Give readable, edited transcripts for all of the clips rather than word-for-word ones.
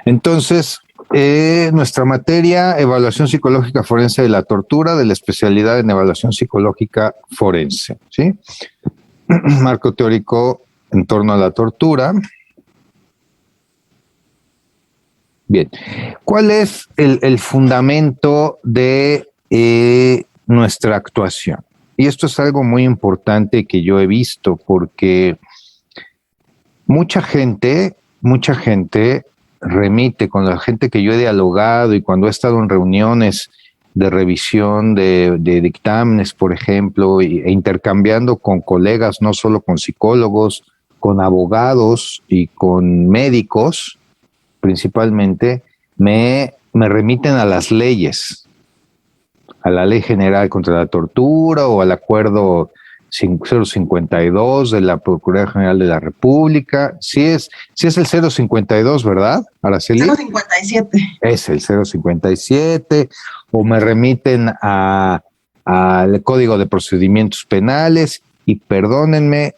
Entonces, nuestra materia, evaluación psicológica forense de la tortura, de la especialidad en evaluación psicológica forense, ¿sí? Marco teórico en torno a la tortura. Bien, ¿cuál es el fundamento de nuestra actuación? Y esto es algo muy importante que yo he visto porque mucha gente remite con la gente que yo he dialogado y cuando he estado en reuniones de revisión de dictámenes, por ejemplo, e intercambiando con colegas, no solo con psicólogos, con abogados y con médicos, principalmente, me remiten a las leyes, a la Ley General contra la Tortura o al Acuerdo 052 de la Procuraduría General de la República. Sí es el 052, ¿verdad, Araceli? 057. Es el 057, o me remiten al Código de Procedimientos Penales y perdónenme,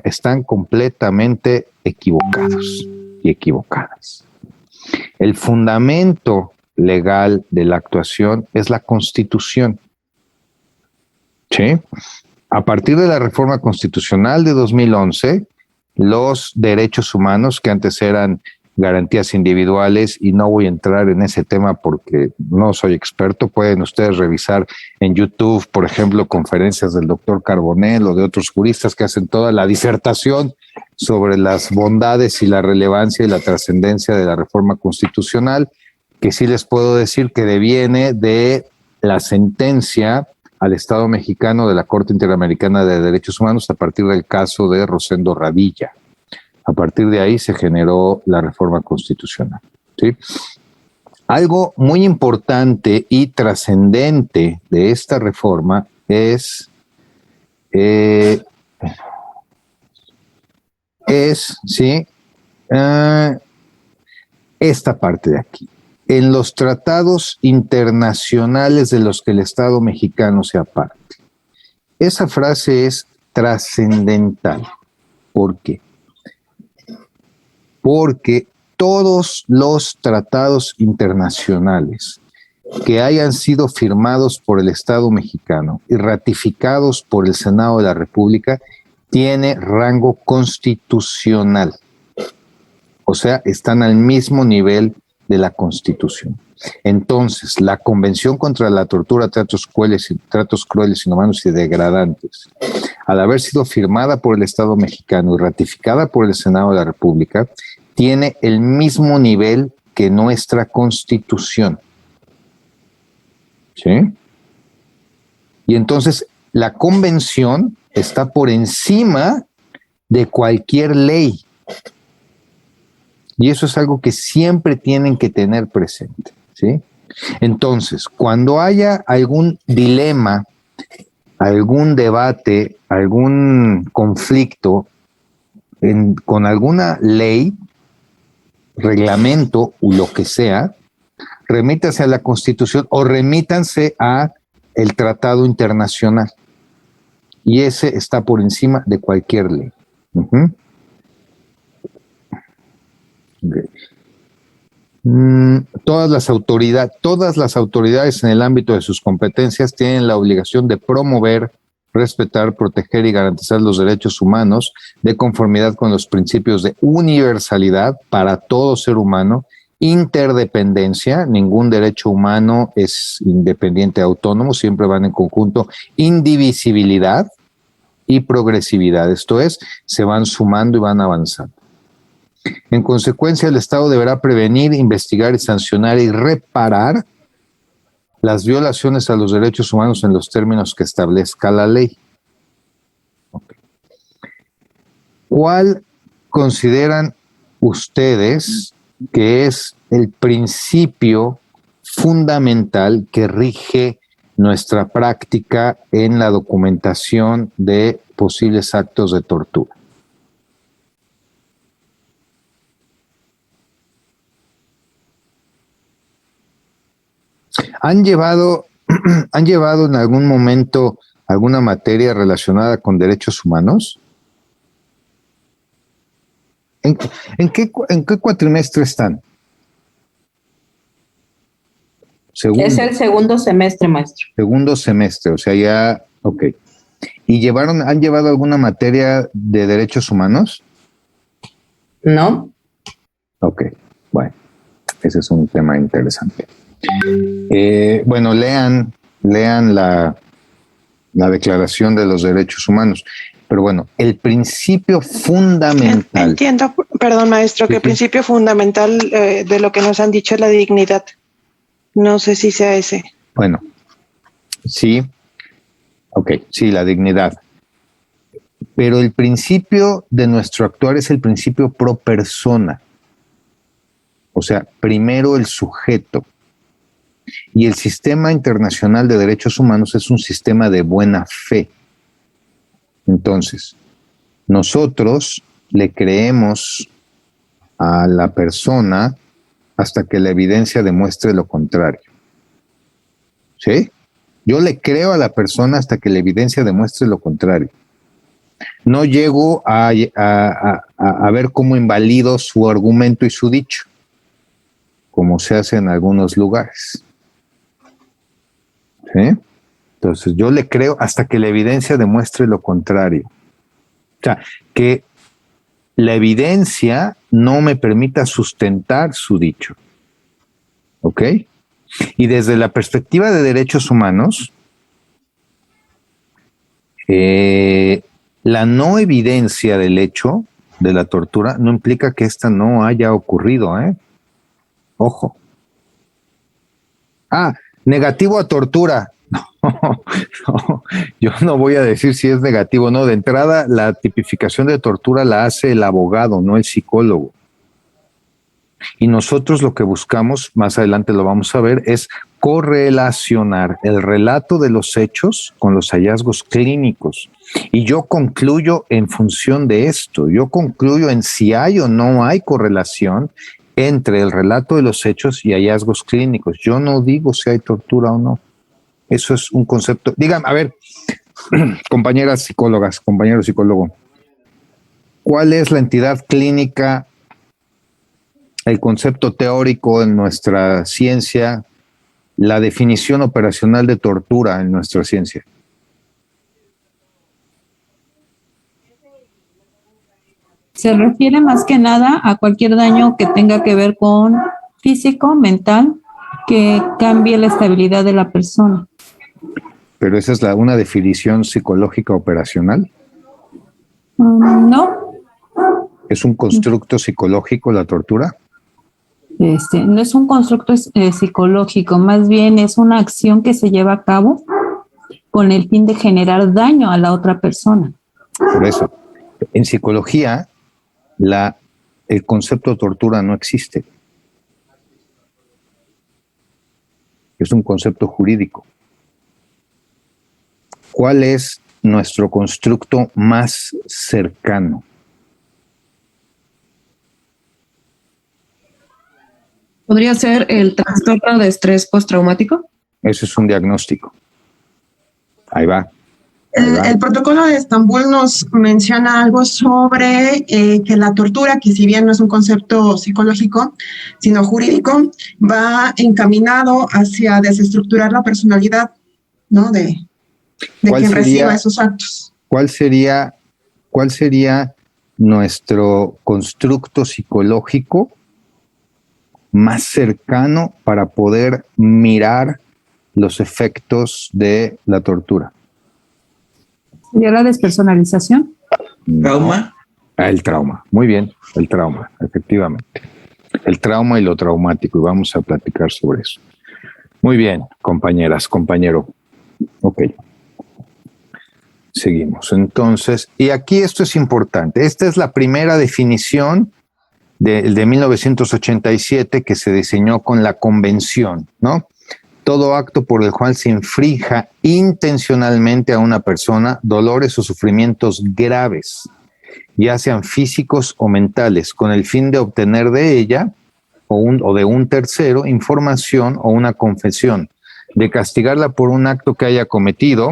están completamente equivocados y equivocadas. El fundamento legal de la actuación es la Constitución. ¿Sí? A partir de la reforma constitucional de 2011, los derechos humanos, que antes eran garantías individuales, y no voy a entrar en ese tema porque no soy experto, pueden ustedes revisar en YouTube, por ejemplo, conferencias del doctor Carbonell o de otros juristas que hacen toda la disertación sobre las bondades y la relevancia y la trascendencia de la reforma constitucional, que sí les puedo decir que deviene de la sentencia al Estado mexicano de la Corte Interamericana de Derechos Humanos a partir del caso de Rosendo Radilla. A partir de ahí se generó la reforma constitucional, ¿sí? Algo muy importante y trascendente de esta reforma es ¿sí? Esta parte de aquí. En los tratados internacionales de los que el Estado mexicano se aparte. Esa frase es trascendental. ¿Por qué? Porque todos los tratados internacionales que hayan sido firmados por el Estado mexicano y ratificados por el Senado de la República tiene rango constitucional. O sea, están al mismo nivel de la Constitución. Entonces, la Convención contra la Tortura, tratos crueles, inhumanos y degradantes, al haber sido firmada por el Estado mexicano y ratificada por el Senado de la República, tiene el mismo nivel que nuestra Constitución. ¿Sí? Y entonces, la Convención está por encima de cualquier ley. Y eso es algo que siempre tienen que tener presente, ¿sí? Entonces, cuando haya algún dilema, algún debate, algún conflicto con alguna ley, reglamento o lo que sea, remítanse a la Constitución o remítanse a el Tratado Internacional. Y ese está por encima de cualquier ley. Okay. Todas las autoridades en el ámbito de sus competencias tienen la obligación de promover, respetar, proteger y garantizar los derechos humanos de conformidad con los principios de universalidad para todo ser humano, interdependencia, ningún derecho humano es independiente, autónomo, siempre van en conjunto, indivisibilidad y progresividad, esto es, se van sumando y van avanzando. En consecuencia, el Estado deberá prevenir, investigar y sancionar y reparar las violaciones a los derechos humanos en los términos que establezca la ley. Okay. ¿Cuál consideran ustedes que es el principio fundamental que rige nuestra práctica en la documentación de posibles actos de tortura? ¿Han llevado en algún momento alguna materia relacionada con derechos humanos? ¿En qué cuatrimestre están? Segundo. Es el segundo semestre, maestro. Segundo semestre, o sea, ya, ok. ¿Y han llevado alguna materia de derechos humanos? No. Ok, bueno, ese es un tema interesante. Bueno, lean la Declaración de los Derechos Humanos. Pero bueno, el principio fundamental. Entiendo, perdón, maestro, que el principio fundamental de lo que nos han dicho es la dignidad. No sé si sea ese. Bueno, sí, ok, sí, la dignidad. Pero el principio de nuestro actuar es el principio pro persona. O sea, primero el sujeto. Y el sistema internacional de derechos humanos es un sistema de buena fe. Entonces, nosotros le creemos a la persona hasta que la evidencia demuestre lo contrario. ¿Sí? Yo le creo a la persona hasta que la evidencia demuestre lo contrario. No llego a ver cómo invalido su argumento y su dicho, como se hace en algunos lugares. ¿Sí? Entonces, yo le creo hasta que la evidencia demuestre lo contrario. O sea, que la evidencia no me permita sustentar su dicho. ¿Ok? Y desde la perspectiva de derechos humanos, la no evidencia del hecho de la tortura no implica que esta no haya ocurrido, ¿eh? Ojo. Negativo a tortura. No, yo no voy a decir si es negativo o no. De entrada, la tipificación de tortura la hace el abogado, no el psicólogo. Y nosotros lo que buscamos, más adelante lo vamos a ver, es correlacionar el relato de los hechos con los hallazgos clínicos. Y yo concluyo en función de esto, yo concluyo en si hay o no hay correlación entre el relato de los hechos y hallazgos clínicos. Yo no digo si hay tortura o no. Eso es un concepto. Díganme, a ver, compañeras psicólogas, compañero psicólogo, ¿cuál es la entidad clínica, el concepto teórico en nuestra ciencia, la definición operacional de tortura en nuestra ciencia? Se refiere más que nada a cualquier daño que tenga que ver con físico, mental, que cambie la estabilidad de la persona. ¿Pero esa es una definición psicológica operacional? No. ¿Es un constructo psicológico la tortura? No es un constructo psicológico, más bien es una acción que se lleva a cabo con el fin de generar daño a la otra persona. Por eso, en psicología, el concepto de tortura no existe. Es un concepto jurídico. ¿Cuál es nuestro constructo más cercano? ¿Podría ser el trastorno de estrés postraumático? Eso es un diagnóstico. Ahí va. El protocolo de Estambul nos menciona algo sobre que la tortura, que si bien no es un concepto psicológico, sino jurídico, va encaminado hacia desestructurar la personalidad, ¿no? de quien reciba esos actos. ¿Cuál sería nuestro constructo psicológico más cercano para poder mirar los efectos de la tortura? ¿Sería la despersonalización? ¿Trauma? El trauma, muy bien, el trauma, efectivamente. El trauma y lo traumático, y vamos a platicar sobre eso. Muy bien, compañeras, compañero. Ok. Seguimos. Entonces, y aquí esto es importante. Esta es la primera definición de 1987 que se diseñó con la convención, ¿no? Todo acto por el cual se infrinja intencionalmente a una persona dolores o sufrimientos graves, ya sean físicos o mentales, con el fin de obtener de ella o de un tercero información o una confesión, de castigarla por un acto que haya cometido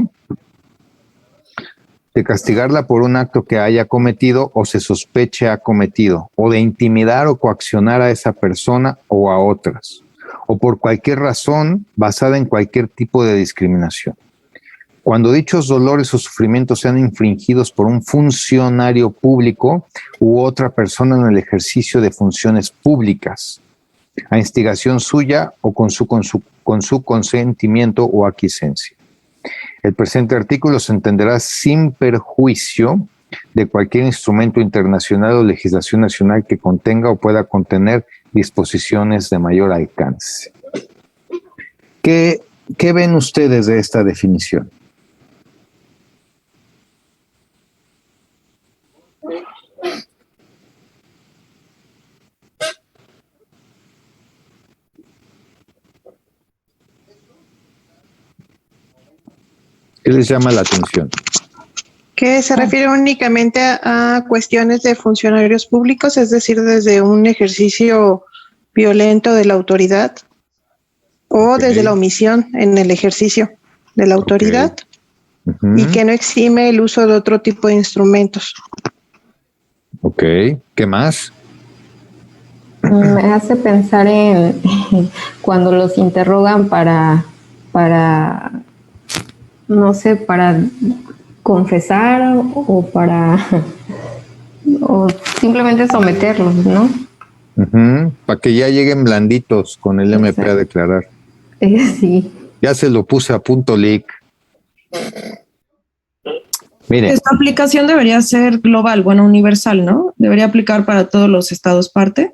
de castigarla por un acto que haya cometido o se sospeche ha cometido, o de intimidar o coaccionar a esa persona o a otras, o por cualquier razón basada en cualquier tipo de discriminación. Cuando dichos dolores o sufrimientos sean infringidos por un funcionario público u otra persona en el ejercicio de funciones públicas, a instigación suya o con su consentimiento o aquiescencia. El presente artículo se entenderá sin perjuicio de cualquier instrumento internacional o legislación nacional que contenga o pueda contener disposiciones de mayor alcance. ¿Qué ven ustedes de esta definición? ¿Qué les llama la atención? Que se refiere únicamente a cuestiones de funcionarios públicos, es decir, desde un ejercicio violento de la autoridad o desde la omisión en el ejercicio de la autoridad, y que no exime el uso de otro tipo de instrumentos. Ok, ¿qué más? Me hace pensar en cuando los interrogan para no sé, para confesar o simplemente someterlos, ¿no? Para que ya lleguen blanditos con el MP a declarar. Sí. Ya se lo puse a punto leak. Miren. Esta aplicación debería ser global, bueno, universal, ¿no? Debería aplicar para todos los estados parte.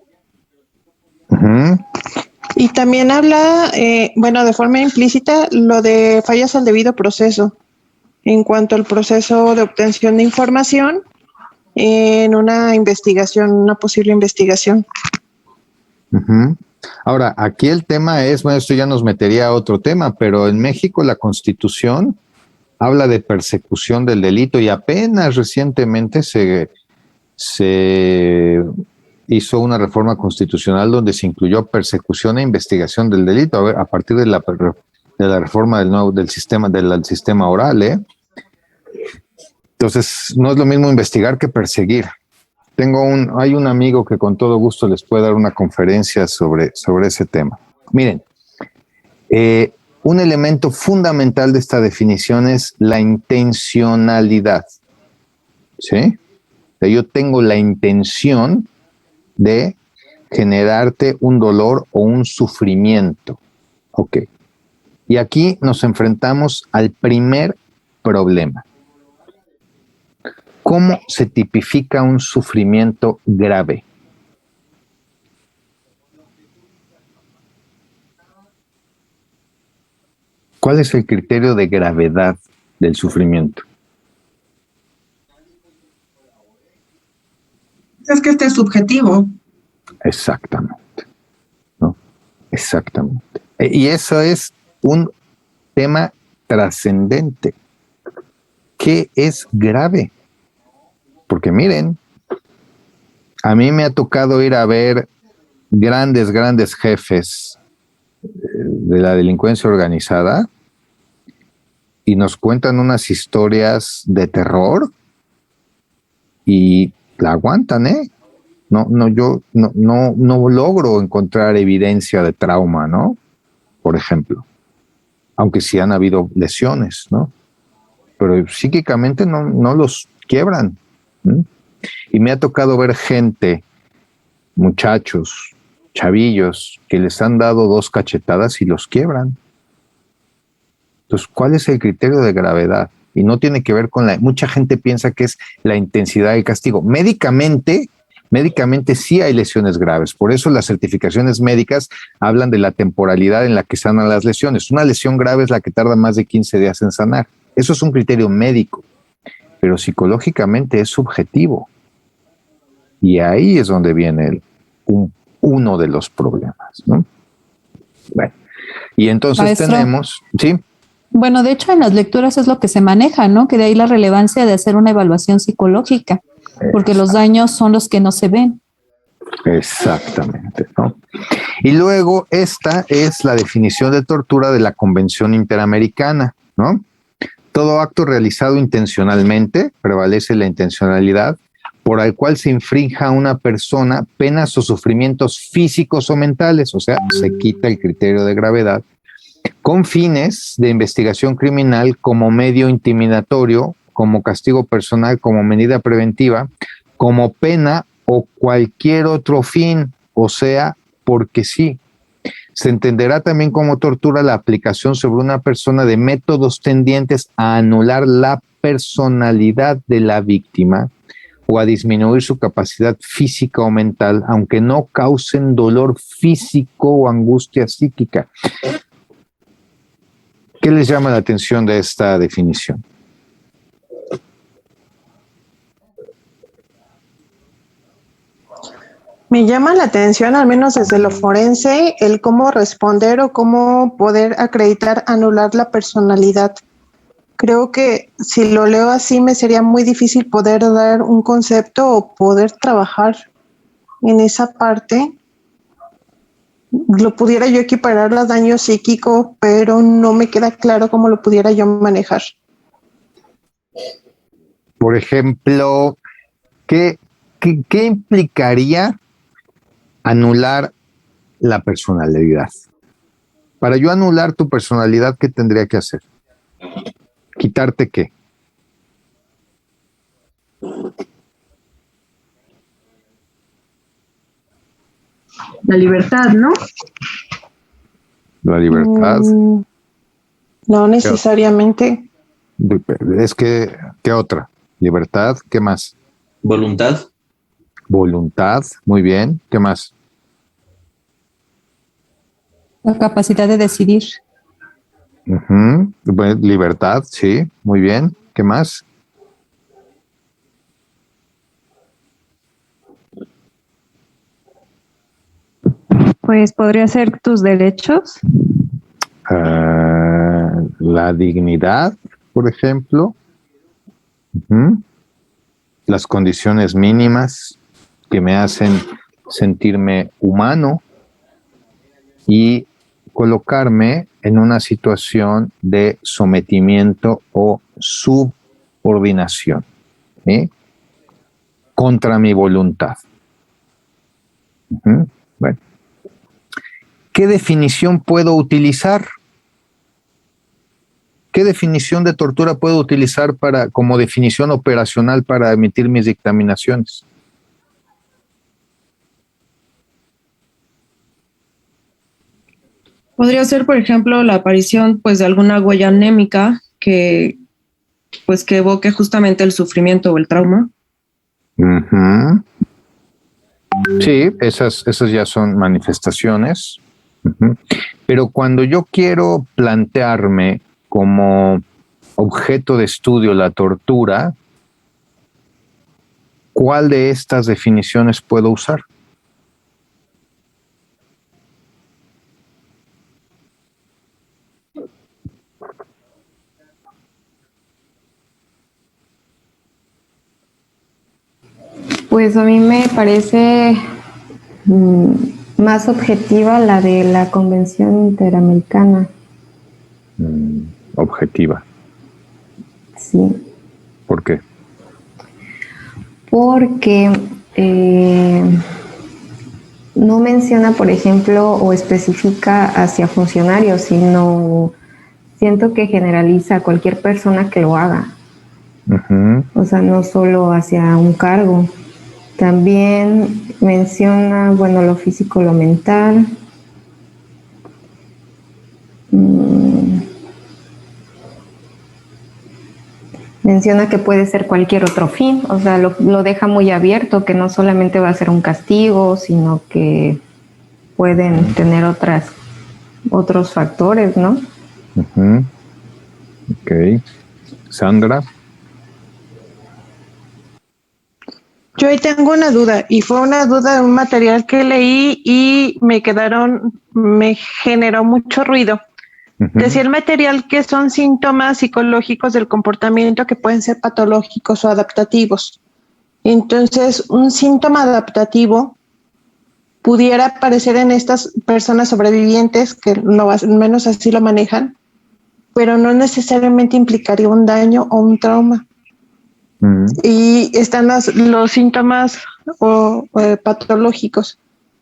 Y también habla, de forma implícita, lo de fallas al debido proceso en cuanto al proceso de obtención de información en una investigación, una posible investigación. Ahora, aquí el tema es, bueno, esto ya nos metería a otro tema, pero en México la Constitución habla de persecución del delito y apenas recientemente se hizo una reforma constitucional donde se incluyó persecución e investigación del delito a partir de la reforma del sistema oral, Entonces, no es lo mismo investigar que perseguir. Hay un amigo que con todo gusto les puede dar una conferencia sobre ese tema. Miren, un elemento fundamental de esta definición es la intencionalidad. ¿Sí? O sea, yo tengo la intención de generarte un dolor o un sufrimiento. Ok. Y aquí nos enfrentamos al primer problema. ¿Cómo se tipifica un sufrimiento grave? ¿Cuál es el criterio de gravedad del sufrimiento? Es que este es subjetivo. Exactamente. ¿No? Exactamente. Y eso es un tema trascendente. ¿Qué es grave? Porque miren, a mí me ha tocado ir a ver grandes jefes de la delincuencia organizada y nos cuentan unas historias de terror y la aguantan, yo no logro encontrar evidencia de trauma, ¿no? Por ejemplo, aunque sí han habido lesiones, ¿no? Pero psíquicamente no los quiebran. Y me ha tocado ver gente, muchachos, chavillos, que les han dado 2 cachetadas y los quiebran. Entonces, ¿cuál es el criterio de gravedad? Y no tiene que ver con mucha gente piensa que es la intensidad del castigo. Médicamente sí hay lesiones graves. Por eso las certificaciones médicas hablan de la temporalidad en la que sanan las lesiones. Una lesión grave es la que tarda más de 15 días en sanar. Eso es un criterio médico. Pero psicológicamente es subjetivo. Y ahí es donde viene uno de los problemas, ¿no? Bueno, y entonces Maestro, tenemos, ¿sí? Bueno, de hecho en las lecturas es lo que se maneja, ¿no? Que de ahí la relevancia de hacer una evaluación psicológica, porque los daños son los que no se ven. Exactamente, ¿no? Y luego esta es la definición de tortura de la Convención Interamericana, ¿no? Todo acto realizado intencionalmente, prevalece la intencionalidad, por el cual se infrinja a una persona penas o sufrimientos físicos o mentales, o sea, se quita el criterio de gravedad, con fines de investigación criminal como medio intimidatorio, como castigo personal, como medida preventiva, como pena o cualquier otro fin, o sea, porque sí. Se entenderá también como tortura la aplicación sobre una persona de métodos tendientes a anular la personalidad de la víctima o a disminuir su capacidad física o mental, aunque no causen dolor físico o angustia psíquica. ¿Qué les llama la atención de esta definición? Me llama la atención, al menos desde lo forense, el cómo responder o cómo poder acreditar, anular la personalidad. Creo que si lo leo así me sería muy difícil poder dar un concepto o poder trabajar en esa parte. Lo pudiera yo equiparar a daño psíquico, pero no me queda claro cómo lo pudiera yo manejar. Por ejemplo, ¿qué implicaría anular la personalidad? Para yo anular tu personalidad, ¿qué tendría que hacer? ¿Quitarte qué? La libertad, ¿no? La libertad. No necesariamente. Es que, ¿qué otra? Libertad, ¿qué más? Voluntad. Voluntad, muy bien. ¿Qué más? La capacidad de decidir. Bueno, libertad, sí, muy bien. ¿Qué más? Pues podría ser tus derechos. La dignidad, por ejemplo. Las condiciones mínimas que me hacen sentirme humano y colocarme en una situación de sometimiento o subordinación, ¿sí? Contra mi voluntad. Bueno. ¿Qué definición puedo utilizar? ¿Qué definición de tortura puedo utilizar como definición operacional para emitir mis dictaminaciones? Podría ser, por ejemplo, la aparición pues, de alguna huella anémica que evoque justamente el sufrimiento o el trauma. Sí, esas ya son manifestaciones. Pero cuando yo quiero plantearme como objeto de estudio la tortura, ¿cuál de estas definiciones puedo usar? Pues a mí me parece más objetiva la de la Convención Interamericana. Objetiva. Sí. ¿Por qué? Porque no menciona, por ejemplo, o especifica hacia funcionarios, sino siento que generaliza a cualquier persona que lo haga. O sea, no solo hacia un cargo. También menciona, bueno, lo físico, lo mental. Menciona que puede ser cualquier otro fin, o sea, lo deja muy abierto, que no solamente va a ser un castigo, sino que pueden tener otros factores, ¿no? Ok. Sandra. Yo ahí tengo una duda, y fue una duda de un material que leí y me generó mucho ruido. Decía el material que son síntomas psicológicos del comportamiento que pueden ser patológicos o adaptativos. Entonces, un síntoma adaptativo pudiera aparecer en estas personas sobrevivientes, que al menos así lo manejan, pero no necesariamente implicaría un daño o un trauma. Y están los síntomas patológicos.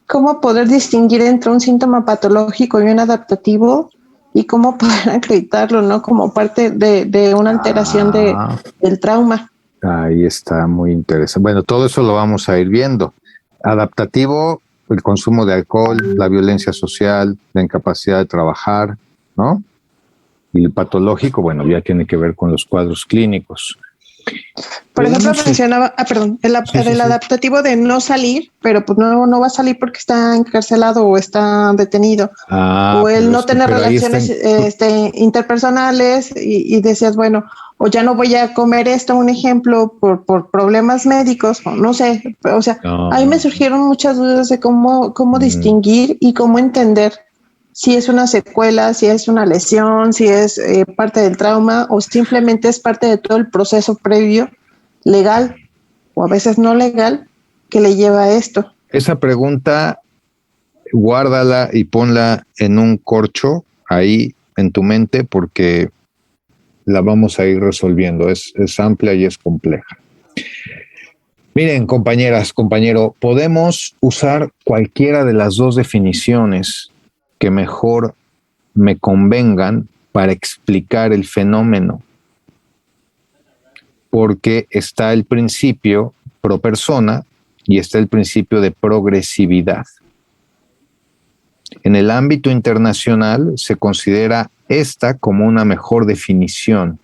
¿Cómo poder distinguir entre un síntoma patológico y un adaptativo? Y cómo poder acreditarlo, ¿no? Como parte de una alteración del trauma. Ahí está, muy interesante. Bueno, todo eso lo vamos a ir viendo. Adaptativo, el consumo de alcohol, la violencia social, la incapacidad de trabajar, ¿no? Y el patológico, bueno, ya tiene que ver con los cuadros clínicos. Por ejemplo, mencionaba, el adaptativo de no salir, pero pues no va a salir porque está encarcelado o está detenido. O el no tener relaciones interpersonales y decías, bueno, o ya no voy a comer esto, un ejemplo, por problemas médicos, o no sé. O sea, ahí me surgieron muchas dudas de cómo distinguir y cómo entender si es una secuela, si es una lesión, si es parte del trauma o simplemente es parte de todo el proceso previo legal o a veces no legal que le lleva a esto. Esa pregunta, guárdala y ponla en un corcho ahí en tu mente porque la vamos a ir resolviendo. Es amplia y es compleja. Miren, compañeras, compañero, podemos usar cualquiera de las dos definiciones que mejor me convengan para explicar el fenómeno. Porque está el principio pro persona y está el principio de progresividad. En el ámbito internacional se considera esta como una mejor definición.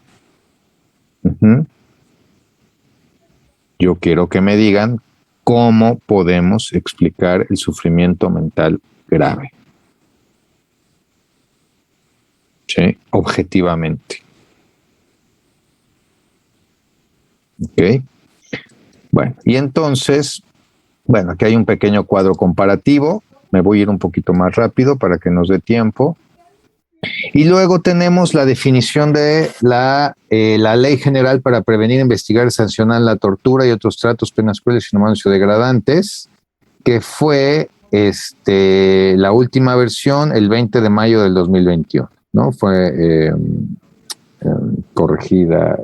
Yo quiero que me digan cómo podemos explicar el sufrimiento mental grave. ¿Sí? Objetivamente. Ok. Bueno, y entonces, bueno, aquí hay un pequeño cuadro comparativo. Me voy a ir un poquito más rápido para que nos dé tiempo. Y luego tenemos la definición de la Ley General para Prevenir, Investigar y Sancionar la Tortura y otros tratos, penas crueles, inhumanos y degradantes, que fue la última versión el 20 de mayo del 2021, ¿no? Fue corregida,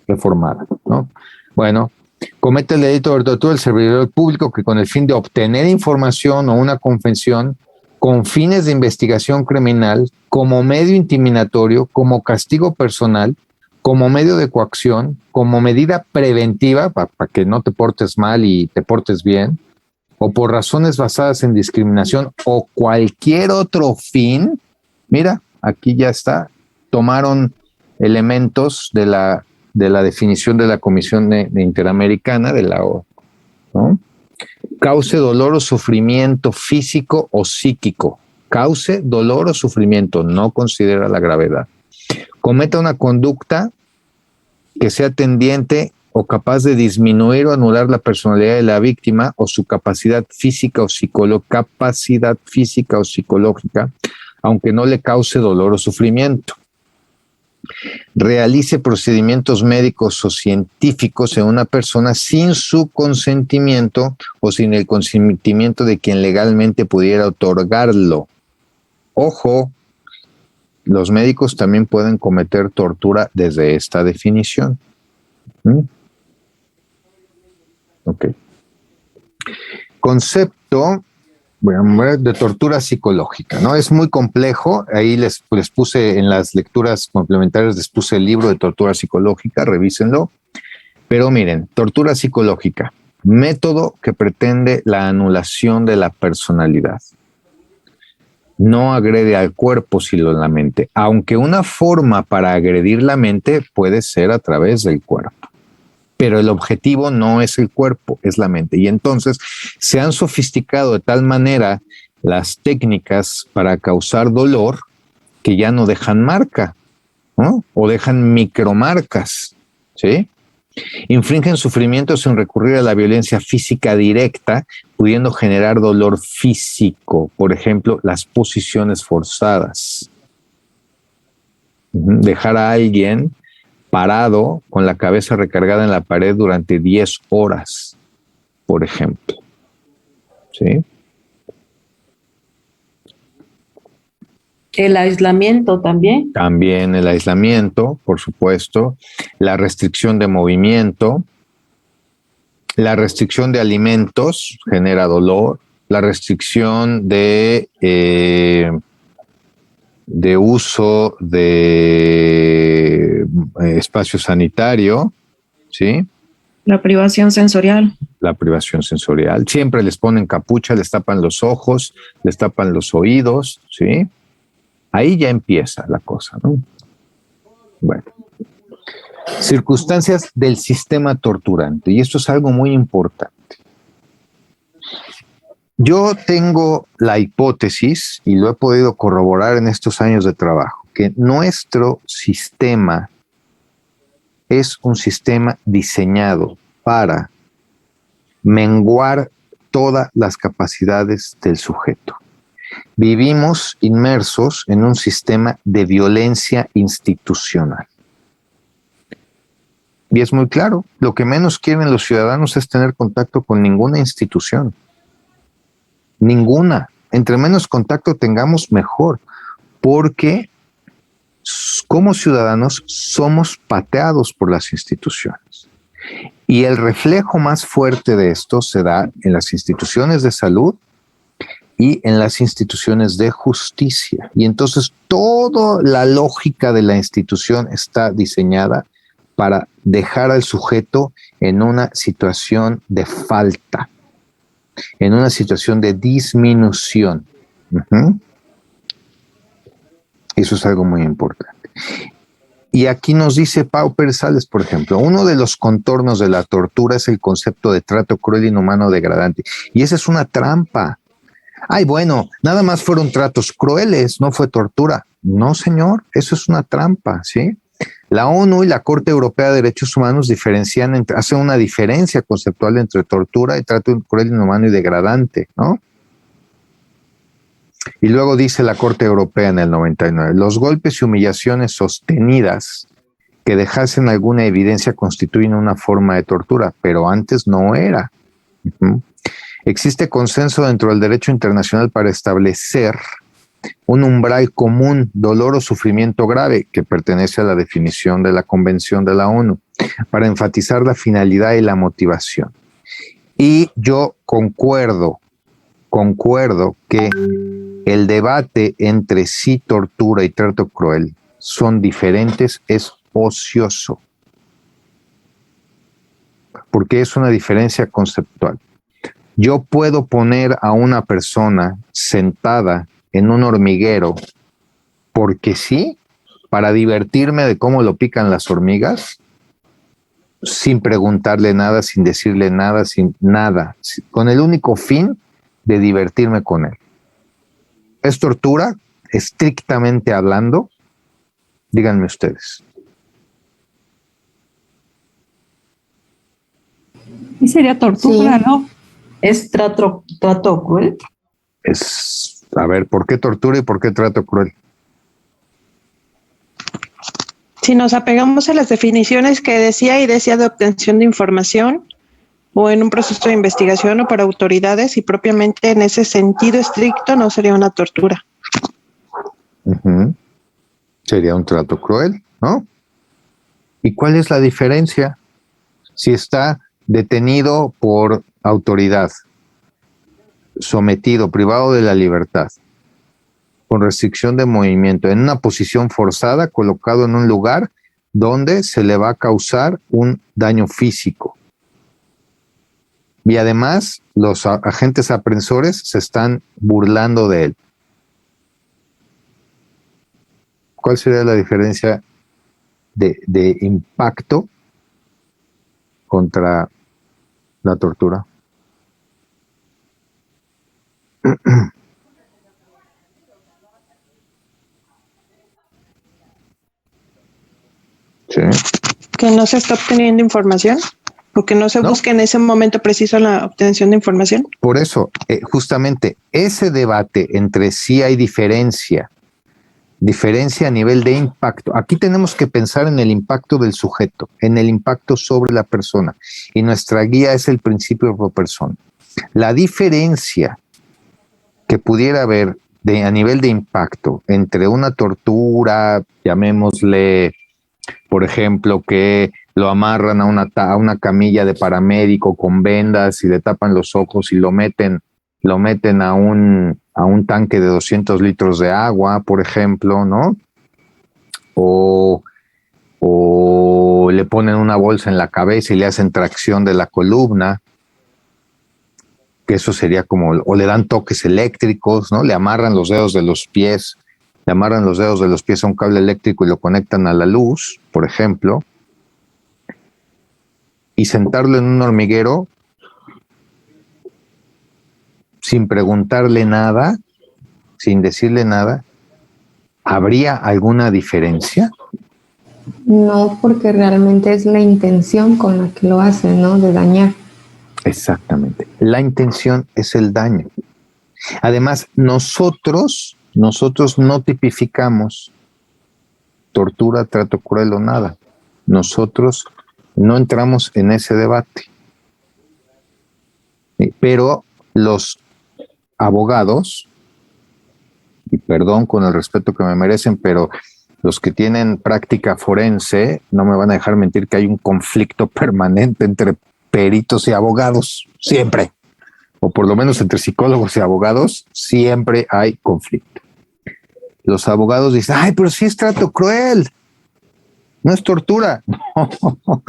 reformada, ¿no? Bueno, comete el delito de tortura el servidor público que con el fin de obtener información o una confesión con fines de investigación criminal, como medio intimidatorio, como castigo personal, como medio de coacción, como medida preventiva para que no te portes mal y te portes bien, o por razones basadas en discriminación o cualquier otro fin. Mira, aquí ya está, tomaron elementos de la definición de la Comisión Interamericana de la ONU, ¿no? Cause dolor o sufrimiento físico o psíquico. Cause dolor o sufrimiento, no considera la gravedad. Cometa una conducta que sea tendiente o capaz de disminuir o anular la personalidad de la víctima o su capacidad física o psicológica, aunque no le cause dolor o sufrimiento. Realice procedimientos médicos o científicos en una persona sin su consentimiento o sin el consentimiento de quien legalmente pudiera otorgarlo. Ojo, los médicos también pueden cometer tortura desde esta definición. Ok. Concepto de tortura psicológica, ¿no? Es muy complejo. Ahí les puse en las lecturas complementarias, les puse el libro de tortura psicológica, revísenlo. Pero miren, tortura psicológica, método que pretende la anulación de la personalidad. No agrede al cuerpo, sino la mente, aunque una forma para agredir la mente puede ser a través del cuerpo. Pero el objetivo no es el cuerpo, es la mente. Y entonces se han sofisticado de tal manera las técnicas para causar dolor que ya no dejan marca, ¿no? O dejan micromarcas, ¿sí? Infringen sufrimiento sin recurrir a la violencia física directa, pudiendo generar dolor físico. Por ejemplo, las posiciones forzadas. Dejar a alguien parado con la cabeza recargada en la pared durante 10 horas, por ejemplo. ¿Sí? El aislamiento también. También el aislamiento, por supuesto, la restricción de movimiento, la restricción de alimentos genera dolor, la restricción de uso de espacio sanitario, ¿sí? La privación sensorial. La privación sensorial. Siempre les ponen capucha, les tapan los ojos, les tapan los oídos, ¿sí? Ahí ya empieza la cosa, ¿no? Bueno. Circunstancias del sistema torturante, y esto es algo muy importante. Yo tengo la hipótesis, y lo he podido corroborar en estos años de trabajo, que nuestro sistema es un sistema diseñado para menguar todas las capacidades del sujeto. Vivimos inmersos en un sistema de violencia institucional. Y es muy claro, lo que menos quieren los ciudadanos es tener contacto con ninguna institución. Ninguna. Entre menos contacto tengamos, mejor. Porque como ciudadanos somos pateados por las instituciones. Y el reflejo más fuerte de esto se da en las instituciones de salud y en las instituciones de justicia. Y entonces toda la lógica de la institución está diseñada para dejar al sujeto en una situación de falta, en una situación de disminución. Eso es algo muy importante. Y aquí nos dice Pau Pérez Sales, por ejemplo, uno de los contornos de la tortura es el concepto de trato cruel, inhumano, degradante. Y esa es una trampa. Ay, bueno, nada más fueron tratos crueles, no fue tortura. No, señor, eso es una trampa, ¿sí? La ONU y la Corte Europea de Derechos Humanos hacen una diferencia conceptual entre tortura y trato cruel, inhumano y degradante, ¿no? Y luego dice la Corte Europea en el 99, los golpes y humillaciones sostenidas que dejasen alguna evidencia constituyen una forma de tortura, pero antes no era. Existe consenso dentro del derecho internacional para establecer un umbral común, dolor o sufrimiento grave, que pertenece a la definición de la Convención de la ONU, para enfatizar la finalidad y la motivación. Y yo concuerdo que el debate entre sí tortura y trato cruel son diferentes, es ocioso, porque es una diferencia conceptual. Yo puedo poner a una persona sentada en un hormiguero porque sí, para divertirme de cómo lo pican las hormigas, sin preguntarle nada, sin decirle nada, sin nada, con el único fin de divertirme con él. ¿Es tortura, estrictamente hablando? Díganme ustedes. Y sería tortura, sí. ¿No? ¿Es trato cruel? A ver, ¿por qué tortura y por qué trato cruel? Si nos apegamos a las definiciones que decía de obtención de información o en un proceso de investigación o por autoridades, y propiamente en ese sentido estricto no sería una tortura. Sería un trato cruel, ¿no? ¿Y cuál es la diferencia? Si está detenido por autoridad, sometido, privado de la libertad, con restricción de movimiento, en una posición forzada, colocado en un lugar donde se le va a causar un daño físico. Y además, los agentes aprensores se están burlando de él. ¿Cuál sería la diferencia de impacto contra la tortura? Sí. ¿Que no se está obteniendo información? ¿O que no se busque en ese momento preciso la obtención de información? Por eso, justamente, ese debate entre sí hay diferencia a nivel de impacto. Aquí tenemos que pensar en el impacto del sujeto, en el impacto sobre la persona. Y nuestra guía es el principio pro persona. La diferencia que pudiera haber a nivel de impacto entre una tortura, llamémosle, por ejemplo, que lo amarran a una camilla de paramédico con vendas y le tapan los ojos y lo meten a un tanque de 200 litros de agua, por ejemplo, ¿no? O le ponen una bolsa en la cabeza y le hacen tracción de la columna, que eso sería como, o le dan toques eléctricos, ¿no? Le amarran los dedos de los pies a un cable eléctrico y lo conectan a la luz, por ejemplo, y sentarlo en un hormiguero sin preguntarle nada, sin decirle nada, ¿habría alguna diferencia? No, porque realmente es la intención con la que lo hacen, ¿no? De dañar. Exactamente. La intención es el daño. Además, nosotros no tipificamos tortura, trato cruel o nada. Nosotros no entramos en ese debate. Pero los abogados, y perdón con el respeto que me merecen, pero los que tienen práctica forense no me van a dejar mentir que hay un conflicto permanente entre peritos y abogados, siempre. O por lo menos entre psicólogos y abogados, siempre hay conflicto. Los abogados dicen, ay, pero sí es trato cruel, no es tortura. No,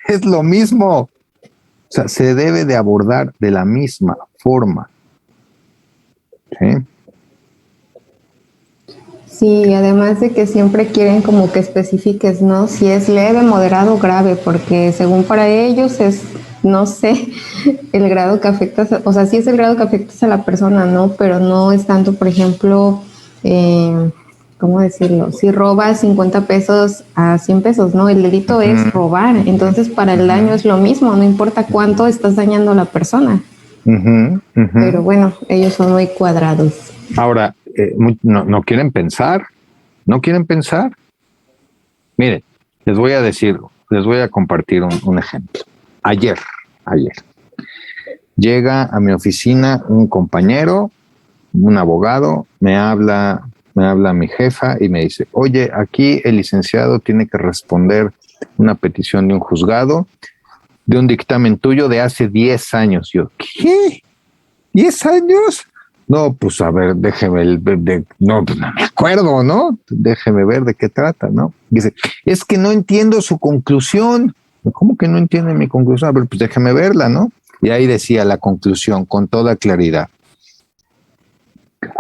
es lo mismo. O sea, se debe de abordar de la misma forma. ¿Sí? Sí, además de que siempre quieren como que especifiques, ¿no? Si es leve, moderado o grave, porque según para ellos es, no sé, el grado que afectas, o sea, sí es el grado que afectas a la persona, ¿no? Pero no es tanto, por ejemplo, ¿cómo decirlo? Si robas 50 pesos a 100 pesos, ¿no? El delito es robar, entonces para el daño es lo mismo, no importa cuánto estás dañando a la persona. Pero bueno, ellos son muy cuadrados. Ahora, no quieren pensar, Miren, les voy a compartir un ejemplo. Ayer, llega a mi oficina un compañero, un abogado, me habla mi jefa y me dice, oye, aquí el licenciado tiene que responder una petición de un juzgado de un dictamen tuyo de hace 10 años. Yo, ¿qué? ¿10 años? No, pues a ver, déjeme no me acuerdo, ¿no? Déjeme ver de qué trata, ¿no? Dice, es que no entiendo su conclusión. ¿Cómo que no entiende mi conclusión? A ver, pues déjeme verla, ¿no? Y ahí decía la conclusión con toda claridad.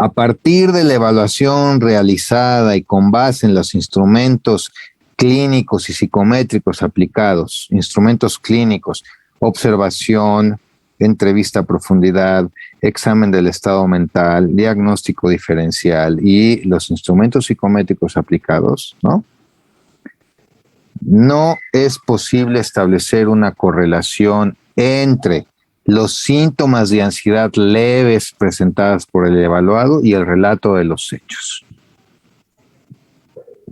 A partir de la evaluación realizada y con base en los instrumentos clínicos y psicométricos aplicados, instrumentos clínicos, observación, entrevista a profundidad, examen del estado mental, diagnóstico diferencial y los instrumentos psicométricos aplicados, ¿no? No es posible establecer una correlación entre los síntomas de ansiedad leves presentadas por el evaluado y el relato de los hechos.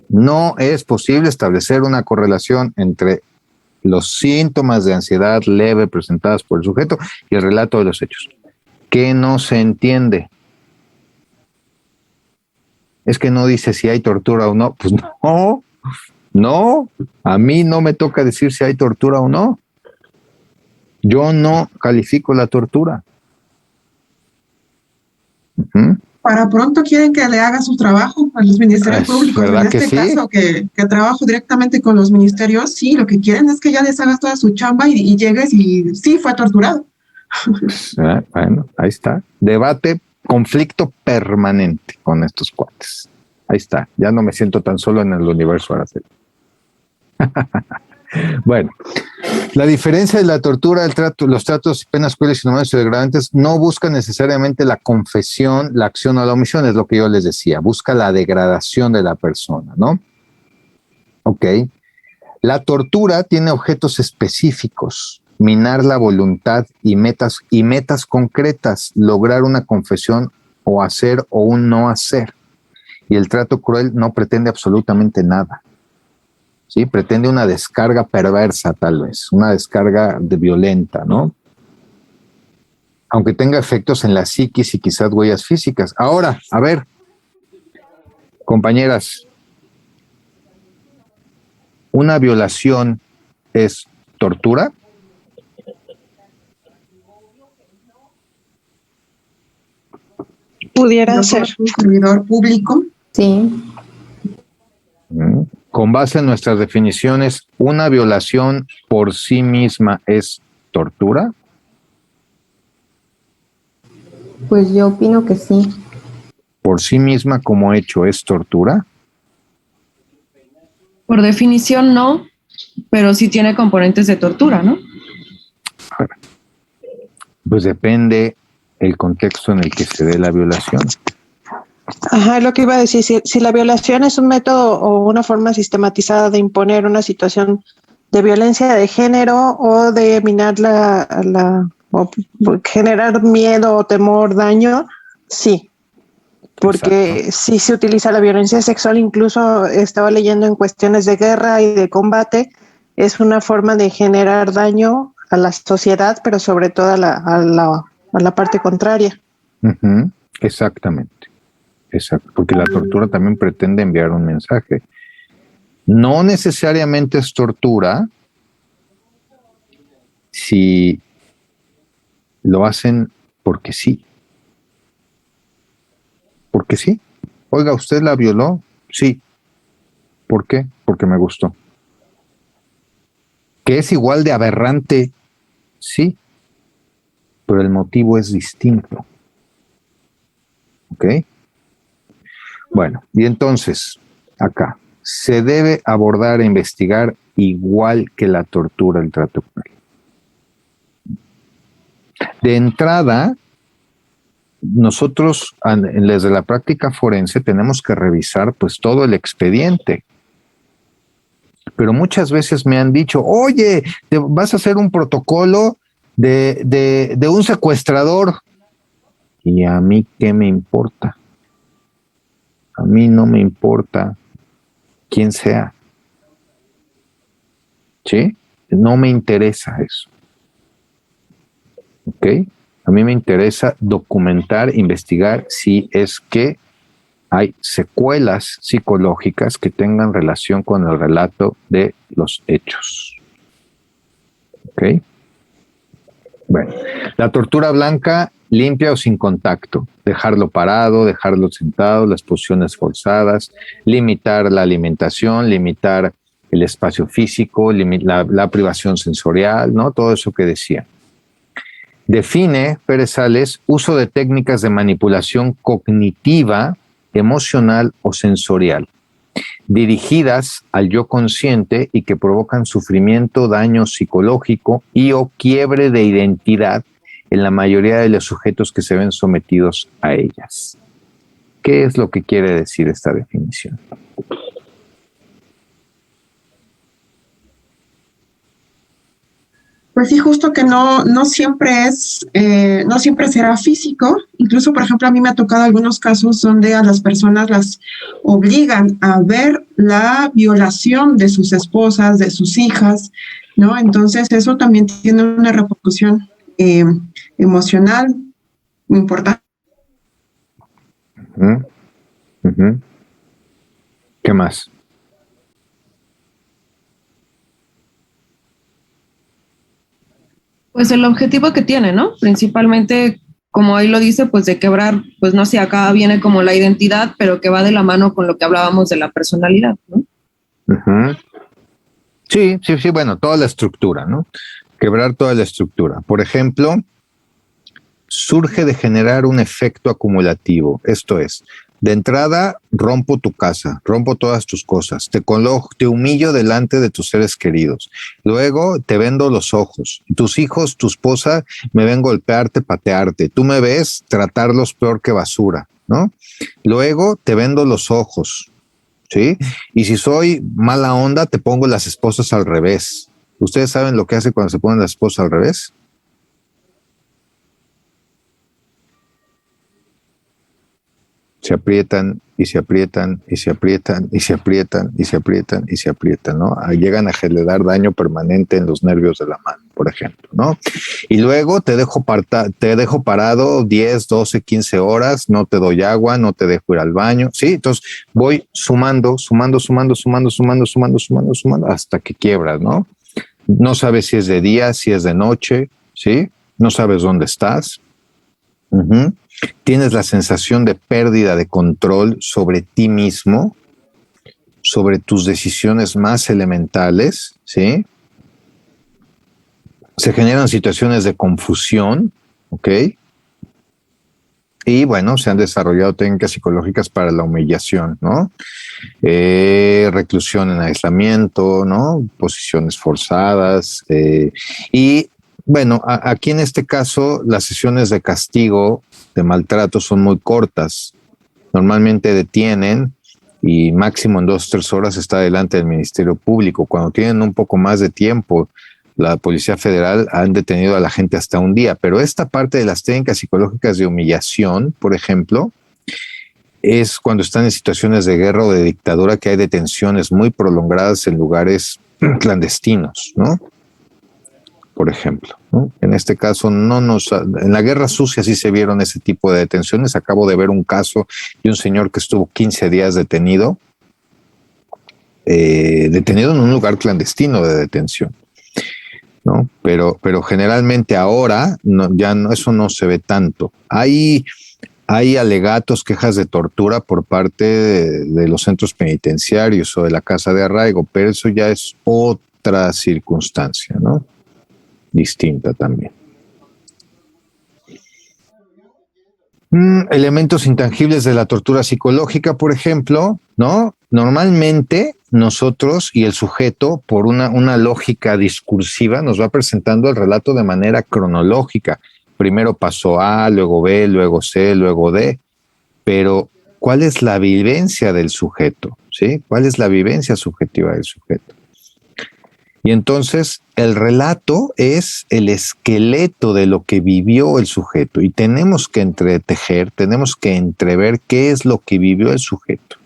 No es posible establecer una correlación entre los síntomas de ansiedad leve presentadas por el sujeto y el relato de los hechos. ¿Qué no se entiende? Es que no dice si hay tortura o no. Pues no, a mí no me toca decir si hay tortura o no. Yo no califico la tortura. Para pronto quieren que le haga su trabajo a los ministerios públicos. ¿Verdad en este que caso, que trabajo directamente con los ministerios, sí, lo que quieren es que ya les hagas toda su chamba y llegues y sí, fue torturado. Bueno, ahí está. Debate, conflicto permanente con estos cuates. Ahí está. Ya no me siento tan solo en el universo, Araceli. Bueno, la diferencia de la tortura, los tratos, penas crueles, inhumanos y degradantes no busca necesariamente la confesión, la acción o la omisión, es lo que yo les decía, busca la degradación de la persona, ¿no? Ok. La tortura tiene objetos específicos, minar la voluntad y metas concretas, lograr una confesión o hacer o un no hacer. Y el trato cruel no pretende absolutamente nada. ¿Sí? Pretende una descarga perversa, tal vez, una descarga violenta, ¿no? aunque tenga efectos en la psiquis y quizás huellas físicas. Ahora, a ver, compañeras, ¿una violación es tortura? Pudiera ser. Un servidor público. Sí. Con base en nuestras definiciones, ¿una violación por sí misma es tortura? Pues yo opino que sí. ¿Por sí misma como hecho es tortura? Por definición no, pero sí tiene componentes de tortura, ¿no? Pues depende el contexto en el que se dé la violación. Ajá, lo que iba a decir, si la violación es un método o una forma sistematizada de imponer una situación de violencia de género o de minar o generar miedo o temor, daño, sí. Porque Exacto. sí se utiliza la violencia sexual, incluso estaba leyendo en cuestiones de guerra y de combate, es una forma de generar daño a la sociedad, pero sobre todo a la parte contraria. Uh-huh. Exactamente. Exacto, porque la tortura también pretende enviar un mensaje. No necesariamente es tortura si lo hacen porque sí. Porque sí. Oiga, ¿usted la violó? Sí. ¿Por qué? Porque me gustó. ¿Que es igual de aberrante? Sí. Pero el motivo es distinto. ¿Ok? Bueno, y entonces, acá, se debe abordar e investigar igual que la tortura, el trato cruel. De entrada, nosotros, desde la práctica forense, tenemos que revisar pues todo el expediente. Pero muchas veces me han dicho, oye, vas a hacer un protocolo de un secuestrador. ¿Y a mí qué me importa? A mí no me importa quién sea. ¿Sí? No me interesa eso. ¿Ok? A mí me interesa documentar, investigar si es que hay secuelas psicológicas que tengan relación con el relato de los hechos. ¿Ok? Bueno, la tortura blanca, limpia o sin contacto, dejarlo parado, dejarlo sentado, las posiciones forzadas, limitar la alimentación, limitar el espacio físico, la privación sensorial, ¿no? Todo eso que decía. Define, Pérez Sales, uso de técnicas de manipulación cognitiva, emocional o sensorial, dirigidas al yo consciente y que provocan sufrimiento, daño psicológico y o quiebre de identidad en la mayoría de los sujetos que se ven sometidos a ellas. ¿Qué es lo que quiere decir esta definición? Pues sí, justo que no siempre no siempre será físico. Incluso, por ejemplo, a mí me ha tocado algunos casos donde a las personas las obligan a ver la violación de sus esposas, de sus hijas, ¿no? Entonces, eso también tiene una repercusión emocional muy importante. ¿Qué más? Pues el objetivo que tiene, ¿no? Principalmente, como ahí lo dice, pues de quebrar, pues no sé, acá viene como la identidad, pero que va de la mano con lo que hablábamos de la personalidad, ¿no? Uh-huh. Sí, bueno, toda la estructura, ¿no? Quebrar toda la estructura. Por ejemplo, surge de generar un efecto acumulativo. Esto es, de entrada, rompo tu casa, rompo todas tus cosas, te humillo delante de tus seres queridos. Luego te vendo los ojos. Tus hijos, tu esposa, me ven golpearte, patearte. Tú me ves tratarlos peor que basura, ¿no? Luego te vendo los ojos, ¿sí? Y si soy mala onda, te pongo las esposas al revés. ¿Ustedes saben lo que hace cuando se ponen las esposas al revés? Se aprietan y se aprietan y se aprietan y se aprietan y se aprietan y se aprietan, ¿no? Llegan a generar daño permanente en los nervios de la mano. por ejemplo, ¿no? Y luego te dejo parado 10, 12, 15 horas, no te doy agua, no te dejo ir al baño, ¿sí? Entonces voy sumando hasta que quiebras, ¿no? No sabes si es de día, si es de noche, ¿sí? No sabes dónde estás. Uh-huh. Tienes la sensación de pérdida de control sobre ti mismo, sobre tus decisiones más elementales, ¿sí? Se generan situaciones de confusión, ¿ok? Y bueno, se han desarrollado técnicas psicológicas para la humillación, ¿no? Reclusión en aislamiento, ¿no? Posiciones forzadas. Y bueno, aquí en este caso, las sesiones de castigo, de maltrato, son muy cortas. Normalmente detienen y máximo en 2 o 3 horas está delante del Ministerio Público. Cuando tienen un poco más de tiempo, la Policía Federal han detenido a la gente hasta un día. Pero esta parte de las técnicas psicológicas de humillación, por ejemplo, es cuando están en situaciones de guerra o de dictadura, que hay detenciones muy prolongadas en lugares clandestinos, ¿no? Por ejemplo, ¿no? En este caso, en la guerra sucia sí se vieron ese tipo de detenciones. Acabo de ver un caso de un señor que estuvo 15 días detenido en un lugar clandestino de detención, ¿no? Pero generalmente ahora eso no se ve tanto. Hay alegatos, quejas de tortura por parte de los centros penitenciarios o de la casa de arraigo, pero eso ya es otra circunstancia, ¿no? Distinta también. Elementos intangibles de la tortura psicológica, por ejemplo, ¿no? Normalmente nosotros y el sujeto, por una lógica discursiva, nos va presentando el relato de manera cronológica. Primero pasó A, luego B, luego C, luego D. Pero, ¿cuál es la vivencia del sujeto? ¿Sí? ¿Cuál es la vivencia subjetiva del sujeto? Y entonces el relato es el esqueleto de lo que vivió el sujeto y tenemos que entretejer, tenemos que entrever qué es lo que vivió el sujeto.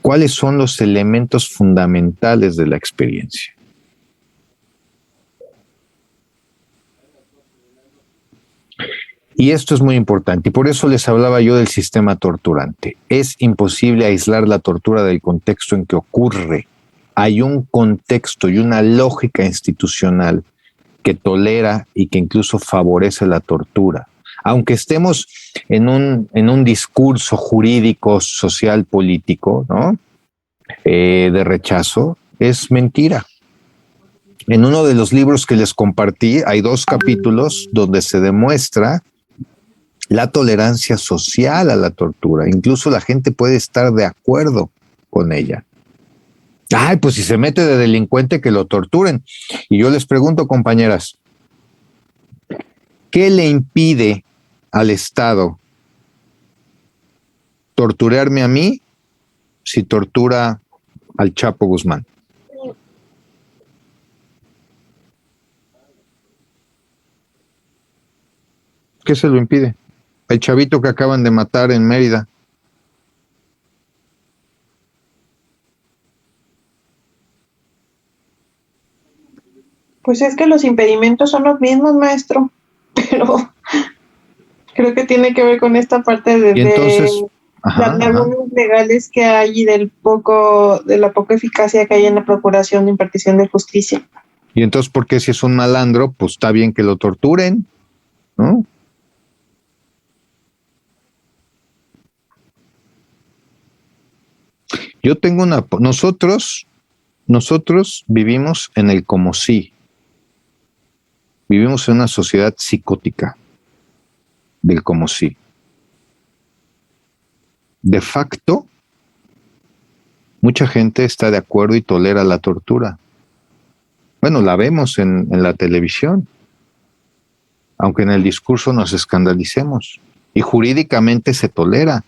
¿Cuáles son los elementos fundamentales de la experiencia? Y esto es muy importante, y por eso les hablaba yo del sistema torturante. Es imposible aislar la tortura del contexto en que ocurre. Hay un contexto y una lógica institucional que tolera y que incluso favorece la tortura. Aunque estemos en un discurso jurídico, social, político, ¿no? De rechazo, es mentira. En uno de los libros que les compartí hay 2 capítulos donde se demuestra la tolerancia social a la tortura. Incluso la gente puede estar de acuerdo con ella. Ay, pues si se mete de delincuente, que lo torturen. Y yo les pregunto, compañeras, ¿qué le impide al Estado torturarme a mí si tortura al Chapo Guzmán? ¿Qué se lo impide? El chavito que acaban de matar en Mérida. Pues es que los impedimentos son los mismos, maestro, pero creo que tiene que ver con esta parte de las lagunas legales que hay y de la poca eficacia que hay en la procuración de impartición de justicia. Y entonces, ¿por qué si es un malandro, pues está bien que lo torturen, ¿no? Yo tengo nosotros vivimos en el como sí. Vivimos en una sociedad psicótica del como sí. De facto, mucha gente está de acuerdo y tolera la tortura. Bueno, la vemos en la televisión, aunque en el discurso nos escandalicemos. Y jurídicamente se tolera.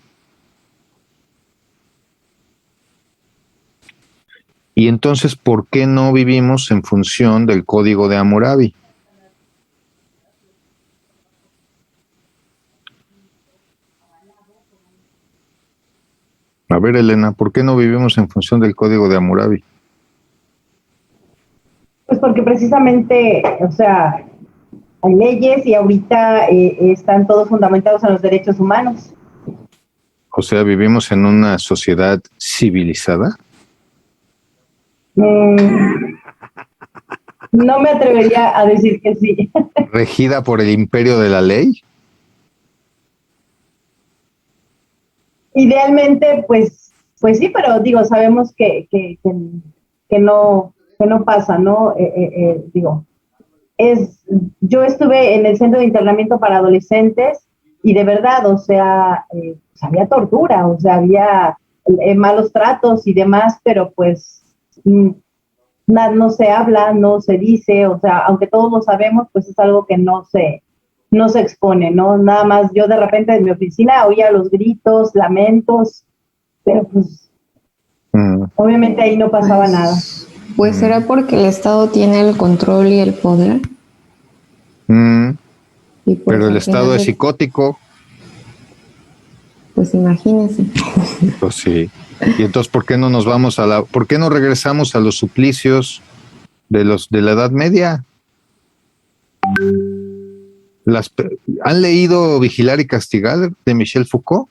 Y entonces, ¿por qué no vivimos en función del Código de Hammurabi? A ver, Elena, ¿por qué no vivimos en función del Código de Hammurabi? Pues porque precisamente, o sea, hay leyes y ahorita están todos fundamentados en los derechos humanos. O sea, vivimos en una sociedad civilizada. No me atrevería a decir que sí. ¿Regida por el imperio de la ley? Idealmente, pues sí, pero digo, sabemos que no pasa, ¿no? Yo estuve en el centro de internamiento para adolescentes y de verdad, o sea, había tortura, o sea, había malos tratos y demás, pero pues no se habla, no se dice, o sea, aunque todos lo sabemos, pues es algo que no se expone, ¿no? Nada más yo de repente en mi oficina oía los gritos, lamentos, pero pues obviamente ahí no pasaba nada. Pues será porque el Estado tiene el control y el poder. Y pues, pero el Estado es psicótico. Pues imagínense. Pues sí. Y entonces, ¿por qué no nos vamos por qué no regresamos a los suplicios de la Edad Media? ¿Han leído Vigilar y Castigar de Michel Foucault?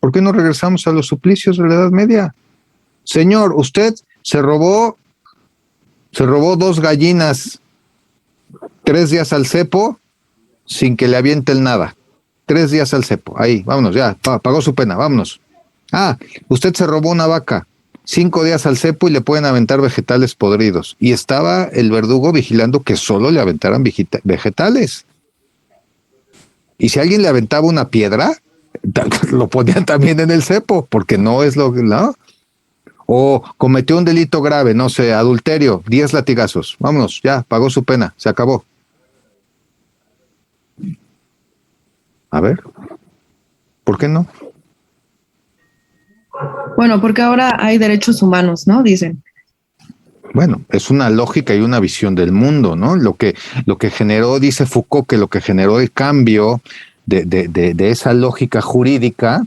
¿Por qué no regresamos a los suplicios de la Edad Media? Señor, usted se robó 2 gallinas 3 días al cepo sin que le avienten nada. 3 días al cepo. Ahí, vámonos, ya, pagó su pena, vámonos. Usted se robó una vaca. 5 días al cepo y le pueden aventar vegetales podridos. Y estaba el verdugo vigilando que solo le aventaran vegetales. Y si alguien le aventaba una piedra, lo ponían también en el cepo, porque no es ¿no? O cometió un delito grave, no sé, adulterio, 10 latigazos. Vámonos, ya, pagó su pena, se acabó. A ver, ¿por qué no? Bueno, porque ahora hay derechos humanos, ¿no? Dicen. Bueno, es una lógica y una visión del mundo, ¿no? Lo que generó, dice Foucault, que lo que generó el cambio de esa lógica jurídica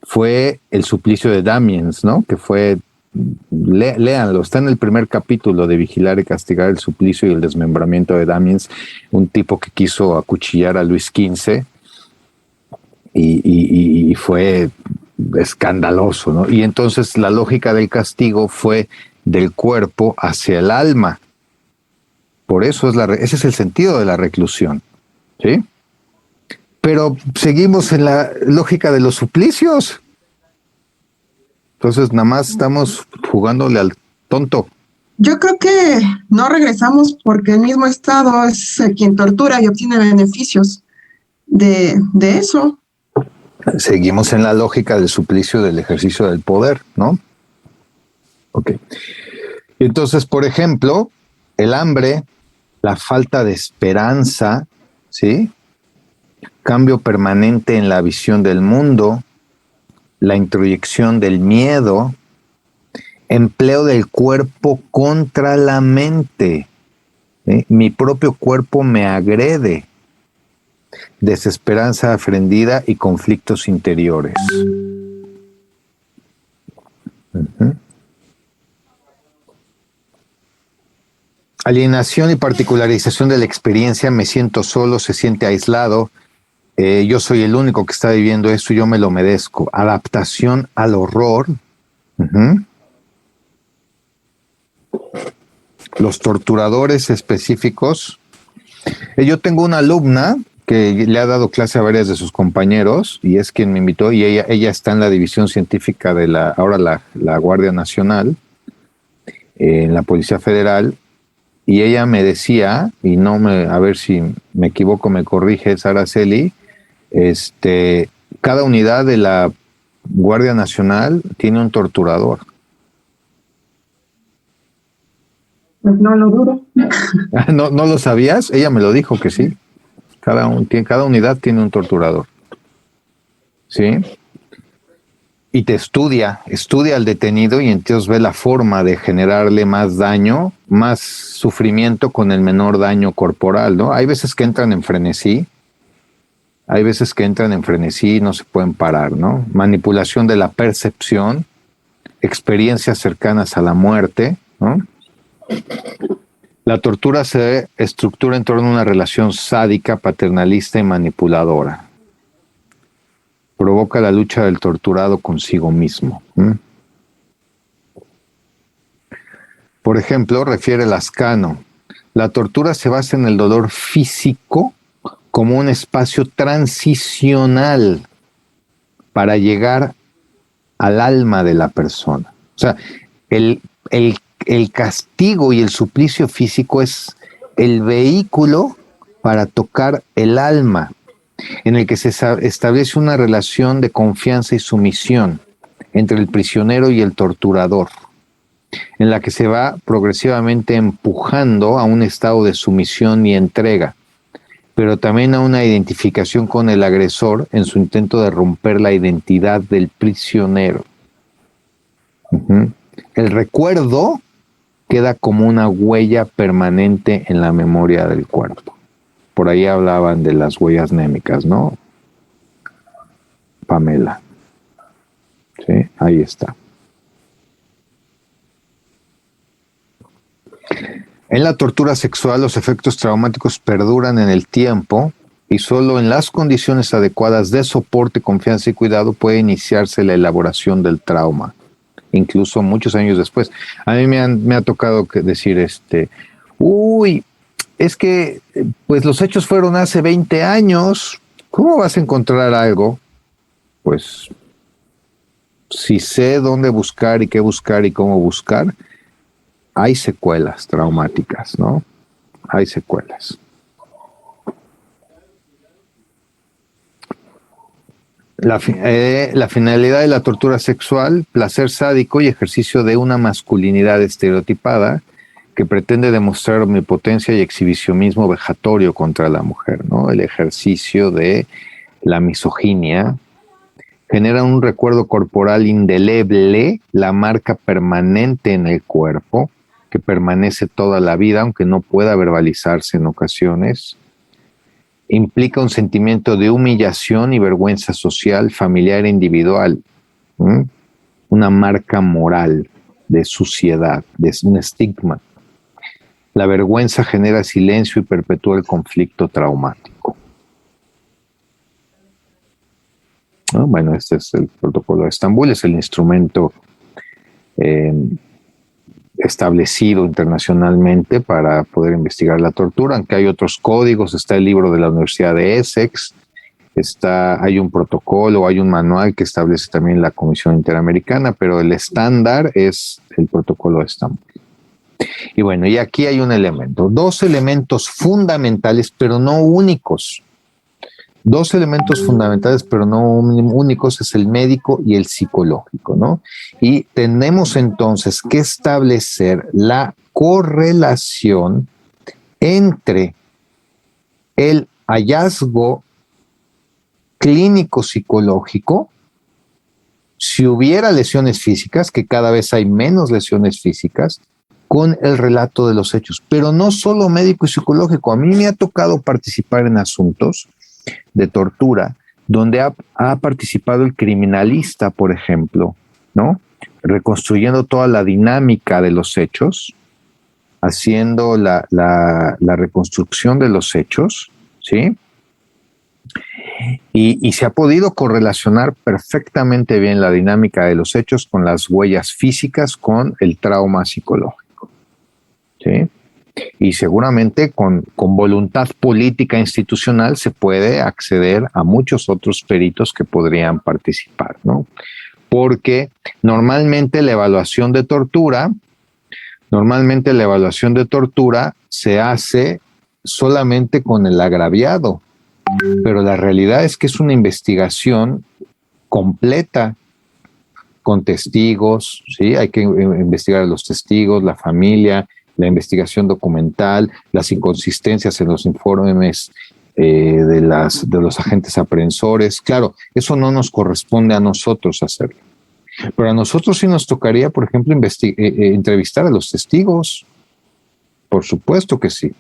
fue el suplicio de Damiens, ¿no? Que fue, léanlo, está en el primer capítulo de Vigilar y Castigar, el suplicio y el desmembramiento de Damiens, un tipo que quiso acuchillar a Luis XV y fue escandaloso, ¿no? Y entonces la lógica del castigo fue del cuerpo hacia el alma. Por eso ese es el sentido de la reclusión, ¿sí? Pero seguimos en la lógica de los suplicios. Entonces nada más estamos jugándole al tonto. Yo creo que no regresamos porque el mismo Estado es quien tortura y obtiene beneficios de eso. Seguimos en la lógica del suplicio del ejercicio del poder, ¿no? Ok. Entonces, por ejemplo, el hambre, la falta de esperanza, ¿sí? Cambio permanente en la visión del mundo, la introyección del miedo, empleo del cuerpo contra la mente. ¿Sí? Mi propio cuerpo me agrede. Desesperanza aprendida y conflictos interiores. Alienación y particularización de la experiencia, me siento solo, se siente aislado, yo soy el único que está viviendo esto y yo me lo merezco. Adaptación al horror. Los torturadores específicos. Yo tengo una alumna que le ha dado clase a varios de sus compañeros y es quien me invitó y ella está en la división científica de la Guardia Nacional, en la Policía Federal, y ella me decía, a ver si me equivoco, me corrige Araceli, cada unidad de la Guardia Nacional tiene un torturador. Pues no lo dudo. ¿No lo sabías? Ella me lo dijo que sí. Cada unidad tiene un torturador. ¿Sí? Y te estudia al detenido y entonces ve la forma de generarle más daño, más sufrimiento con el menor daño corporal, ¿no? Hay veces que entran en frenesí, y no se pueden parar, ¿no? Manipulación de la percepción, experiencias cercanas a la muerte, ¿no? La tortura se estructura en torno a una relación sádica, paternalista y manipuladora. Provoca la lucha del torturado consigo mismo. Por ejemplo, refiere Lascano, la tortura se basa en el dolor físico como un espacio transicional para llegar al alma de la persona. O sea, el castigo y el suplicio físico es el vehículo para tocar el alma, en el que se establece una relación de confianza y sumisión entre el prisionero y el torturador, en la que se va progresivamente empujando a un estado de sumisión y entrega, pero también a una identificación con el agresor en su intento de romper la identidad del prisionero. El recuerdo queda como una huella permanente en la memoria del cuerpo. Por ahí hablaban de las huellas némicas, ¿no? Pamela. Sí, ahí está. En la tortura sexual, los efectos traumáticos perduran en el tiempo y solo en las condiciones adecuadas de soporte, confianza y cuidado puede iniciarse la elaboración del trauma, incluso muchos años después. A mí me ha tocado decir, es que pues los hechos fueron hace 20 años, ¿cómo vas a encontrar algo? Pues si sé dónde buscar y qué buscar y cómo buscar, hay secuelas traumáticas, ¿no? Hay secuelas. La finalidad de la tortura sexual, placer sádico y ejercicio de una masculinidad estereotipada que pretende demostrar omnipotencia y exhibicionismo vejatorio contra la mujer, ¿no? El ejercicio de la misoginia genera un recuerdo corporal indeleble, la marca permanente en el cuerpo, que permanece toda la vida, aunque no pueda verbalizarse en ocasiones. Implica un sentimiento de humillación y vergüenza social, familiar e individual. Una marca moral de suciedad, de un estigma. La vergüenza genera silencio y perpetúa el conflicto traumático. Bueno, este es el protocolo de Estambul, es el instrumento establecido internacionalmente para poder investigar la tortura, aunque hay otros códigos. Está el libro de la Universidad de Essex, hay un protocolo, hay un manual que establece también la Comisión Interamericana, pero el estándar es el protocolo de Estambul. Y bueno, y aquí hay un elemento, dos elementos fundamentales, pero no únicos. Dos elementos fundamentales, pero no únicos, es el médico y el psicológico, ¿no? Y tenemos entonces que establecer la correlación entre el hallazgo clínico psicológico, si hubiera lesiones físicas, que cada vez hay menos lesiones físicas, con el relato de los hechos. Pero no solo médico y psicológico. A mí me ha tocado participar en asuntos de tortura, donde ha participado el criminalista, por ejemplo, ¿no? Reconstruyendo toda la dinámica de los hechos, haciendo la reconstrucción de los hechos, ¿sí? Y se ha podido correlacionar perfectamente bien la dinámica de los hechos con las huellas físicas, con el trauma psicológico, ¿sí? Y seguramente con voluntad política institucional se puede acceder a muchos otros peritos que podrían participar, ¿no? Porque normalmente la evaluación de tortura se hace solamente con el agraviado, pero la realidad es que es una investigación completa con testigos, ¿sí? Hay que investigar a los testigos, la familia, la investigación documental, las inconsistencias en los informes de los agentes aprehensores. Claro, eso no nos corresponde a nosotros hacerlo. Pero a nosotros sí nos tocaría, por ejemplo, entrevistar a los testigos. Por supuesto que sí.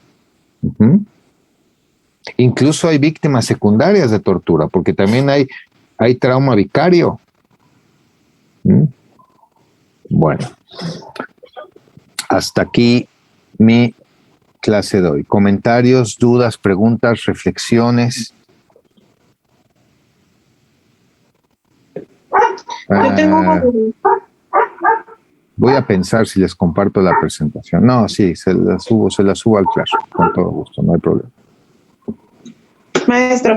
Incluso hay víctimas secundarias de tortura, porque también hay trauma vicario. Bueno. hasta aquí mi clase de hoy. Comentarios, dudas, preguntas, reflexiones. Yo tengo Voy a pensar si les comparto la presentación. No, sí, se la subo al Classroom con todo gusto, no hay problema. maestro.